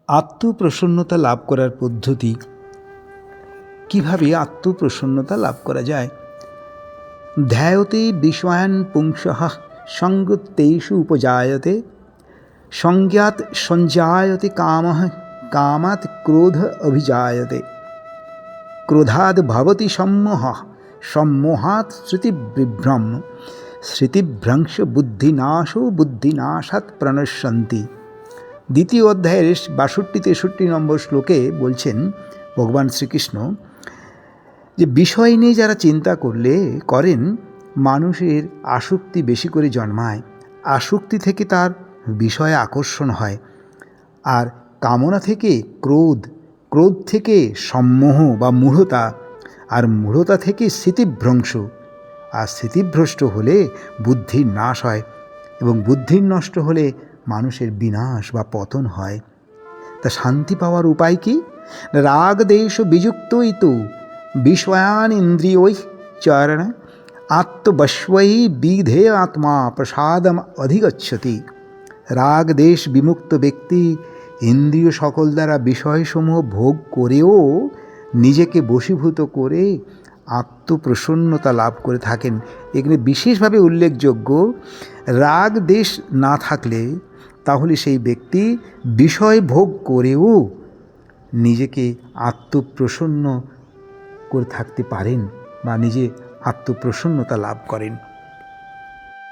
আত্মপ্রসন্নতা লাভ করার পদ্ধতি। কিভাবে আত্মপ্রসন্নতা লাভ করা যায়? ধ্যায়তে বিষয়ান পুংসঃ সঙ্গতেষু উপজায়তে, সংজ্ঞাত সঞ্জায়তে কামঃ, কামাৎ ক্রোধ অভিজায়তে, ক্রোধাৎ ভবতি সম্মোহঃ, সম্মোহাৎ স্মৃতিবিভ্রম, স্মৃতিভ্রংশ বুদ্ধিনাশো, বুদ্ধিনাশাৎ প্রণশ্যন্তি। দ্বিতীয় অধ্যায়ের 62-63 নম্বর শ্লোকে বলছেন ভগবান শ্রীকৃষ্ণ যে বিষয় নিয়ে যারা চিন্তা করেন মানুষের আসক্তি বেশি করে জন্মায়। আসক্তি থেকে তার বিষয়ে আকর্ষণ হয়, আর কামনা থেকে ক্রোধ, ক্রোধ থেকে সম্মোহ বা মূঢ়তা, আর মূঢ়তা থেকে স্মৃতিভ্রংশ, আর স্মৃতিভ্রষ্ট হলে বুদ্ধির নাশ হয়, এবং বুদ্ধির নষ্ট হলে মানুষের বিনাশ বা পতন হয়। তা শান্তি পাওয়ার উপায় কি? রাগ দেশ বিযুক্তই তো বিষয়ান ইন্দ্রিয়ৈ চরণ, আত্মবশ্বৈ বিধে আত্মা প্রসাদম অধিগচ্ছতি। রাগ দেশ বিমুক্ত ব্যক্তি ইন্দ্রিয় সকল দ্বারা বিষয়সমূহ ভোগ করেও নিজেকে বশীভূত করে আত্মপ্রসন্নতা লাভ করে থাকেন। এখানে বিশেষভাবে উল্লেখযোগ্য, রাগ দেশ না থাকলে তাহলে সেই ব্যক্তি বিষয় ভোগ করেও নিজেকে আত্মপ্রসন্ন করে থাকতে পারেন বা নিজে আত্মপ্রসন্নতা লাভ করেন।